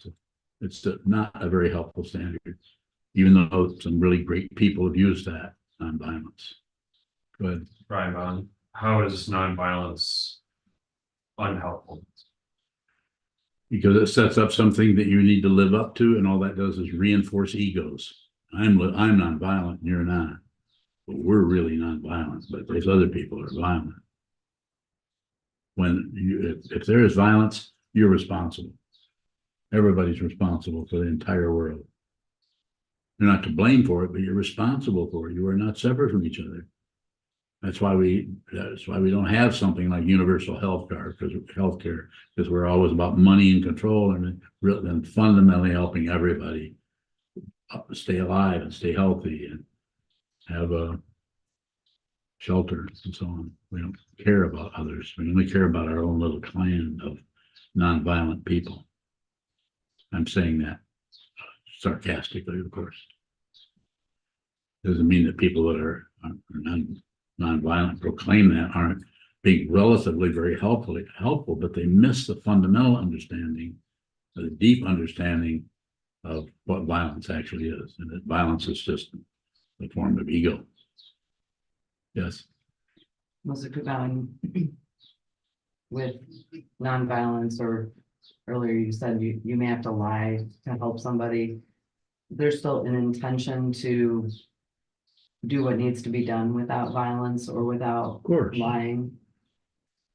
it's not a very helpful standard, even though some really great people have used that nonviolence. Go ahead. Brian, how is nonviolence unhelpful? Because it sets up something that you need to live up to, and all that does is reinforce egos. I'm nonviolent, and you're not. But we're really nonviolent, but those other people are violent. If there is violence, you're responsible. Everybody's responsible for the entire world. You're not to blame for it, but you're responsible for it. You are not separate from each other. That's why we don't have something like universal healthcare, because we're always about money and control, and fundamentally helping everybody stay alive and stay healthy and have a shelter and so on. We don't care about others. We only care about our own little clan of nonviolent people. I'm saying that sarcastically, of course. Doesn't mean that people that are nonviolent proclaim that aren't being relatively very helpful, but they miss the fundamental understanding, the deep understanding of what violence actually is, and that violence is just a form of ego. Yes. Sokuzan, with nonviolence, or earlier you said you may have to lie to help somebody. There's still an intention to do what needs to be done without violence or without lying.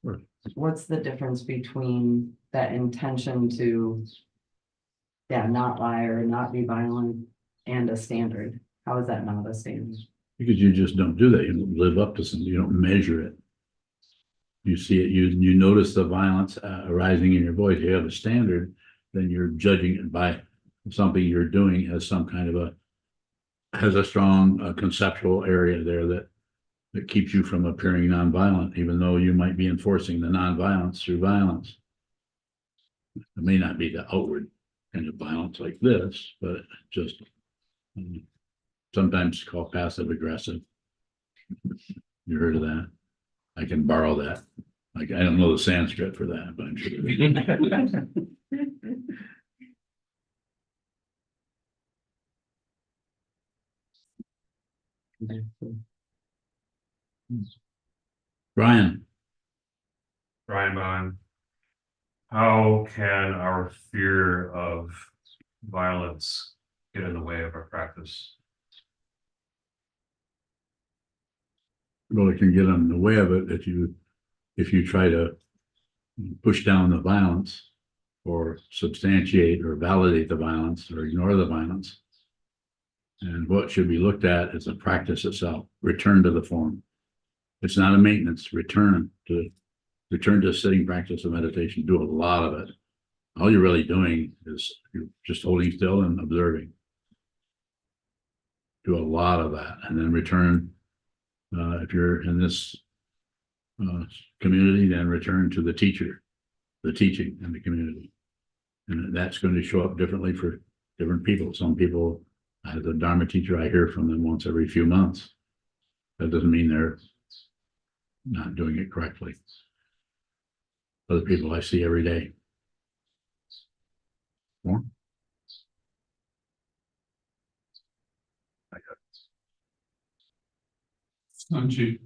Of course. What's the difference between that intention to not lie or not be violent and a standard? How is that not a standard? Because you just don't do that. You don't live up to something. You don't measure it. You see it. You notice the violence arising in your voice. You have a standard, then you're judging it by something you're doing as some kind of has a strong conceptual area there that keeps you from appearing nonviolent, even though you might be enforcing the nonviolence through violence. It may not be the outward kind of violence like this, but just sometimes called passive aggressive. You heard of that? I can borrow that. Like, I don't know the Sanskrit for that, but I'm sure. Brian. Brian, how can our fear of violence get in the way of our practice? Well, it can get in the way of it if you try to push down the violence or substantiate or validate the violence or ignore the violence. And what should be looked at is the practice itself. Return to the form. It's not a maintenance. Return to sitting practice of meditation. Do a lot of it. All you're really doing is you're just holding still and observing. Do a lot of that, and then return. If you're in this community, then return to the teacher, the teaching, and the community. And that's going to show up differently for different people. Some people, as a Dharma teacher, I hear from them once every few months. That doesn't mean they're not doing it correctly. Other people I see every day. More? Sanjay.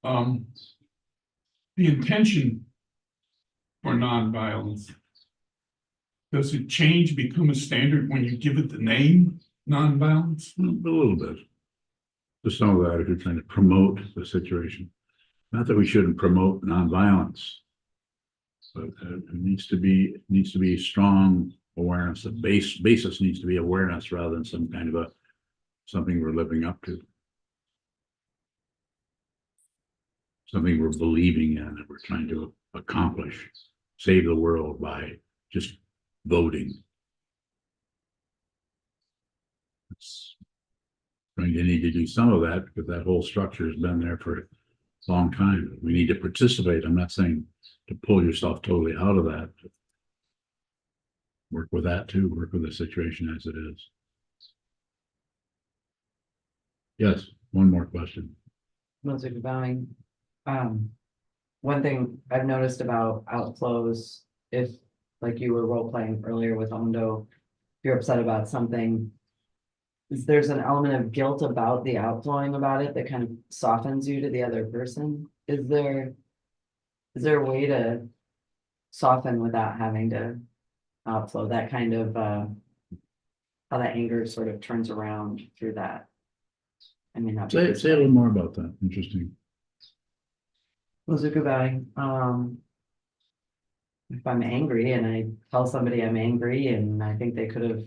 The intention for nonviolence. Does it change, become a standard when you give it the name, nonviolence? A little bit. Just some of that, if you're trying to promote the situation. Not that we shouldn't promote nonviolence. But it needs to be strong awareness. The basis needs to be awareness rather than some kind of something we're living up to. Something we're believing in that we're trying to accomplish, save the world by just voting. It's going to need to do some of that because that whole structure has been there for a long time. We need to participate. I'm not saying to pull yourself totally out of that. Work with that too. Work with the situation as it is. Yes, one more question. Mr. Bowing. One thing I've noticed about outflows, if like you were role playing earlier with Ondo, if you're upset about something, there's an element of guilt about the outflowing about it that kind of softens you to the other person. Is there a way to soften without having to outflow that kind of how that anger sort of turns around through that? I mean, Say a little more about that. Interesting. Goodbye. If I'm angry and I tell somebody I'm angry and I think they could have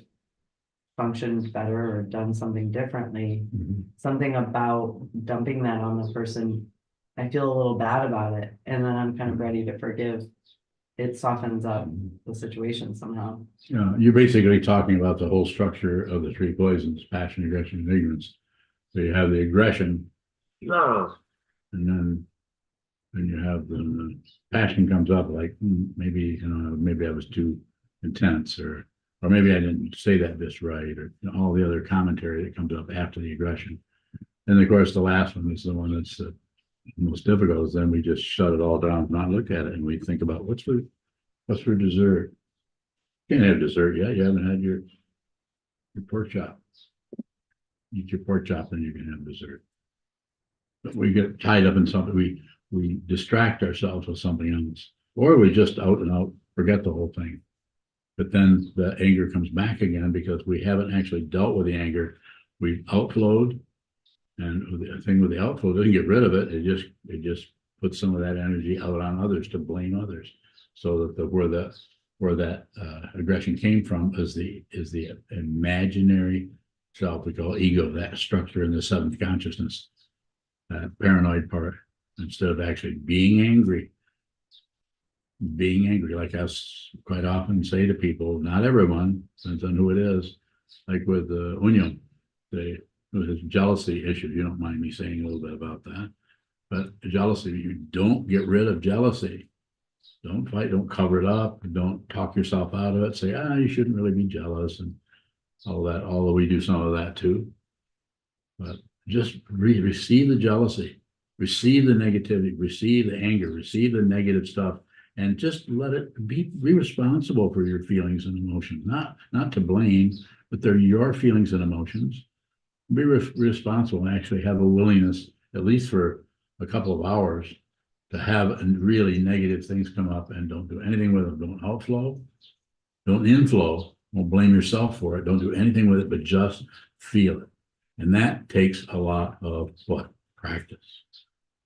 functioned better or done something differently, something about dumping that on the person, I feel a little bad about it. And then I'm kind of ready to forgive. It softens up the situation somehow. Yeah, you're basically talking about the whole structure of the three poisons: passion, aggression, and ignorance. So you have the aggression, and then you have the passion comes up like maybe maybe I was too intense, or maybe I didn't say that just right, or all the other commentary that comes up after the aggression. And of course, the last one is the one that's the most difficult. Is then we just shut it all down, not look at it, and we think about what's for dessert. You can't have dessert yet. You haven't had your pork chop. Eat your pork chop, and you can have dessert. But we get tied up in something. We distract ourselves with something else, or we just out and out forget the whole thing. But then the anger comes back again because we haven't actually dealt with the anger. We've outflowed, and the thing with the outflow doesn't get rid of it. It just puts some of that energy out on others to blame others, so that where that aggression came from is the imaginary self we call ego, that structure in the seventh consciousness, that paranoid part. Instead of actually being angry, like I quite often say to people, not everyone, depends on who it is, like with Union, with his jealousy issue. You don't mind me saying a little bit about that, but jealousy, you don't get rid of jealousy. Don't fight, don't cover it up, don't talk yourself out of it, say, you shouldn't really be jealous and all that, although we do some of that too. But just receive the jealousy. Receive the negativity, receive the anger, receive the negative stuff, and just let it be responsible for your feelings and emotions. Not to blame, but they're your feelings and emotions. Be responsible and actually have a willingness, at least for a couple of hours, to have really negative things come up, and don't do anything with them. Don't outflow, don't inflow, don't blame yourself for it. Don't do anything with it, but just feel it. And that takes a lot of practice.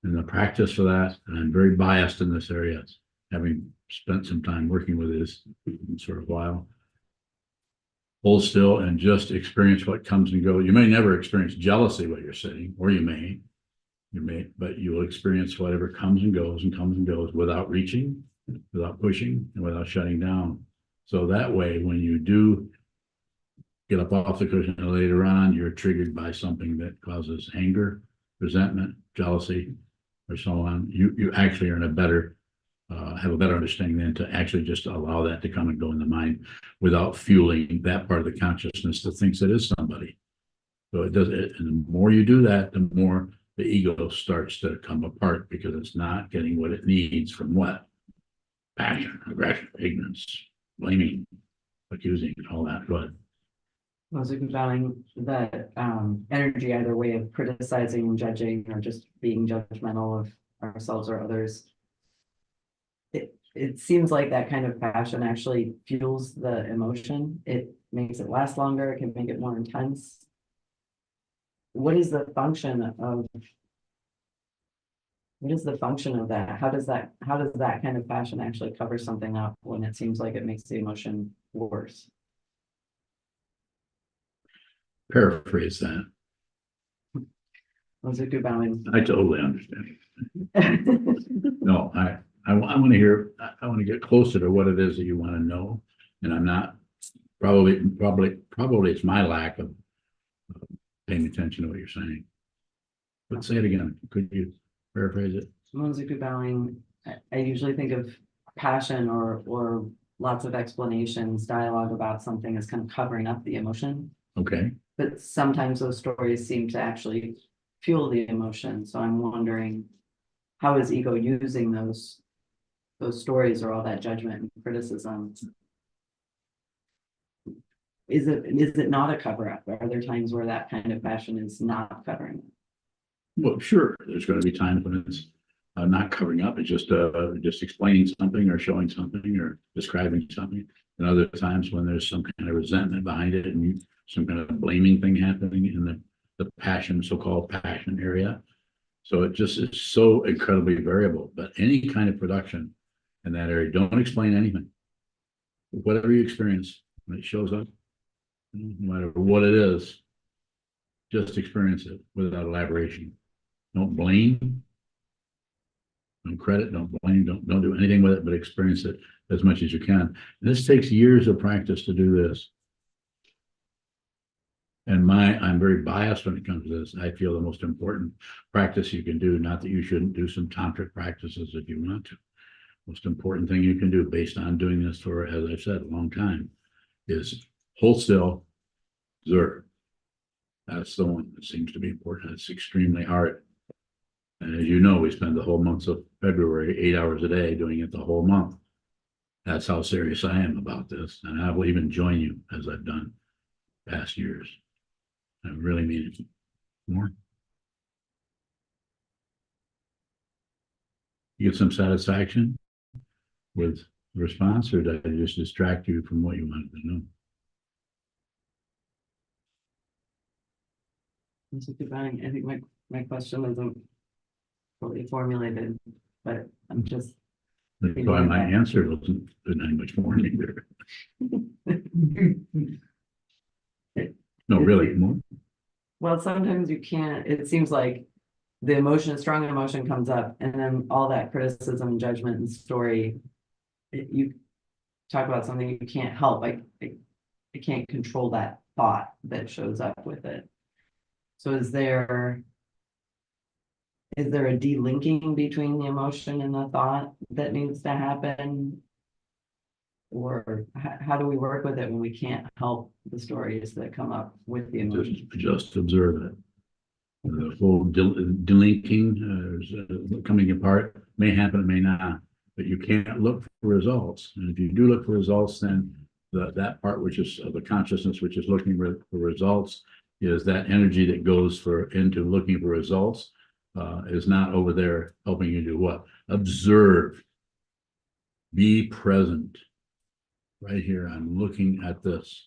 And the practice for that, and I'm very biased in this area, having spent some time working with this sort of while. Hold still and just experience what comes and goes. You may never experience jealousy while you're sitting, or you may, but you will experience whatever comes and goes without reaching, without pushing, and without shutting down. So that way, when you do get up off the cushion later on, you're triggered by something that causes anger, resentment, jealousy, or so on. You actually are in a better, have a better understanding than to actually just allow that to come and go in the mind without fueling that part of the consciousness that thinks it is somebody. So it does it, and the more you do that, the more the ego starts to come apart because it's not getting what it needs from what? Passion, aggression, ignorance, blaming, accusing and all that, but Was it valuing that energy, either way of criticizing and judging or just being judgmental of ourselves or others? It seems like that kind of passion actually fuels the emotion. It makes it last longer, it can make it more intense. What is the function of? What is the function of that? How does that kind of passion actually cover something up when it seems like it makes the emotion worse? paraphrase that. Was it good bowing? I totally understand. No, I want to hear, I want to get closer to what it is that you want to know. And I'm not, probably it's my lack of paying attention to what you're saying. But say it again. Could you paraphrase it? Was it good bowing? I usually think of passion or lots of explanations, dialogue about something as kind of covering up the emotion. Okay, But sometimes those stories seem to actually fuel the emotion. So I'm wondering, how is ego using those stories or all that judgment and criticism? Is it not a cover up? Are there times where that kind of passion is not covering it? well, sure, there's going to be times when it's not covering up, it's just explaining something or showing something or describing something. And other times when there's some kind of resentment behind it and some kind of blaming thing happening in the passion, so-called passion area. So it just is so incredibly variable, but any kind of production in that area, don't explain anything. Whatever you experience, when it shows up, no matter what it is, just experience it without elaboration. Don't blame, don't credit, don't blame, don't do anything with it, but experience it as much as you can. And this takes years of practice to do this. And I'm very biased when it comes to this. I feel the most important practice you can do, not that you shouldn't do some tantric practices if you want to. Most important thing you can do based on doing this for, as I've said, a long time, is hold still, observe. That's the one that seems to be important. It's extremely hard. And as you know, we spend the whole month of February, 8 hours a day doing it the whole month. That's how serious I am about this. And I will even join you as I've done past years. I really mean it. More. You get some satisfaction with the response, or did I just distract you from what you wanted to know? I think my question wasn't fully formulated, but I'm just. That's why my answer wasn't much more either. No, really, more. Well, sometimes you can't, it seems like the emotion, strong emotion comes up and then all that criticism and judgment and story. You talk about something you can't help, like I can't control that thought that shows up with it. So is there a delinking between the emotion and the thought that needs to happen? Or how do we work with it when we can't help the stories that come up with the emotion? Just observe it. The whole delinking, coming apart may happen, it may not, but you can't look for results. And if you do look for results, then that part which is of the consciousness, which is looking for results, is that energy that goes into looking for results, is not over there helping you do what? Observe. Be present. Right here, I'm looking at this.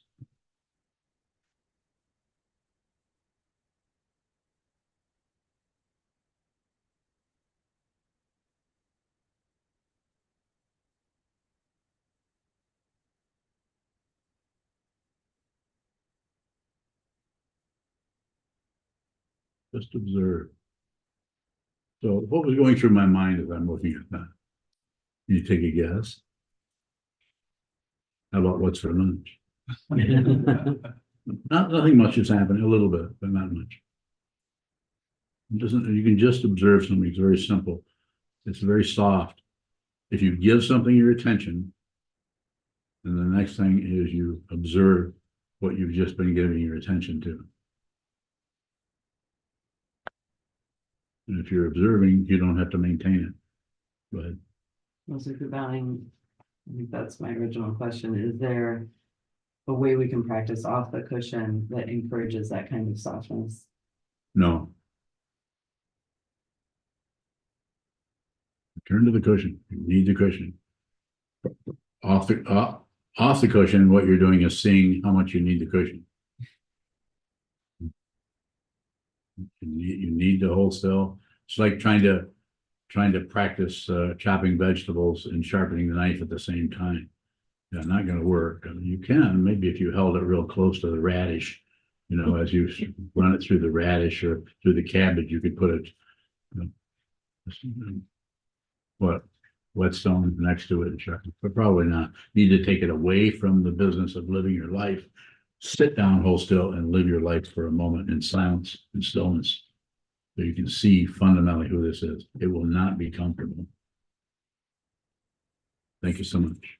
Just observe. So what was going through my mind as I'm looking at that? Can you take a guess? How about what's for lunch? Nothing much is happening, a little bit, but not much. You can just observe something. It's very simple. It's very soft. If you give something your attention, then the next thing is you observe what you've just been giving your attention to. And if you're observing, you don't have to maintain it. Go ahead. I think that's my original question. Is there a way we can practice off the cushion that encourages that kind of softness? No. Turn to the cushion. You need the cushion. Off the cushion, what you're doing is seeing how much you need the cushion. You need to hold still. It's like trying to practice chopping vegetables and sharpening the knife at the same time. Yeah, not gonna work. I mean, you can, maybe if you held it real close to the radish, you know, as you run it through the radish or through the cabbage, you could put it, you know, what, whetstone next to it and sharpen, but probably not. Need to take it away from the business of living your life. Sit down, hold still, and live your life for a moment in silence and stillness. So you can see fundamentally who this is. It will not be comfortable. Thank you so much.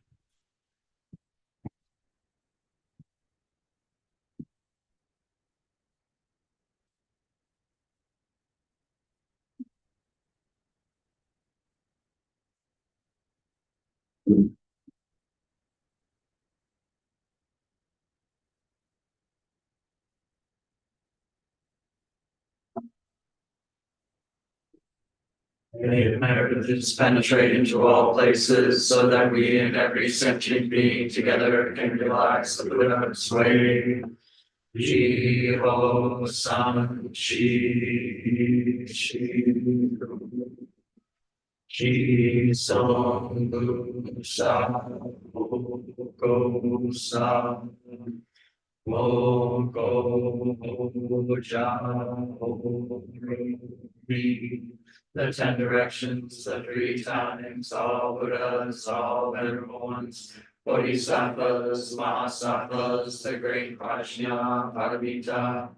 May marriages penetrate into all places, so that we and every sentient being together can realize the Buddha's way. Ji ho san chi chi. Ji song bu sa go sa. Mo go ja ho ri. The 10 directions, the 3 times, all Buddhas, all venerable ones, Bodhisattvas, Mahasattvas, the great Prajna, Paramita.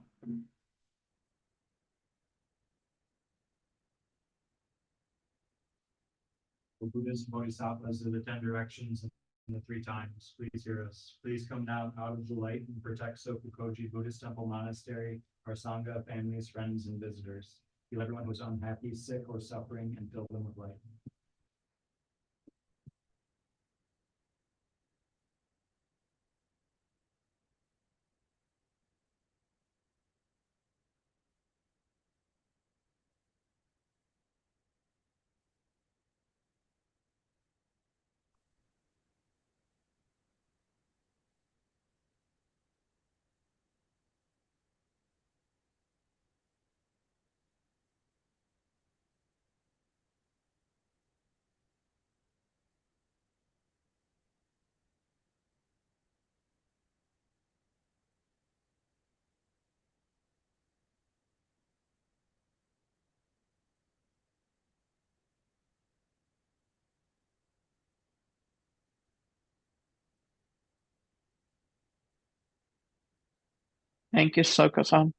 The Buddhas and Bodhisattvas are the 10 directions and the 3 times. Please hear us. Please come down out of the light and protect Sokukoji Buddhist Temple Monastery, our Sangha, families, friends, and visitors. Heal everyone who is unhappy, sick, or suffering, and fill them with light. Thank you, Sokuzan.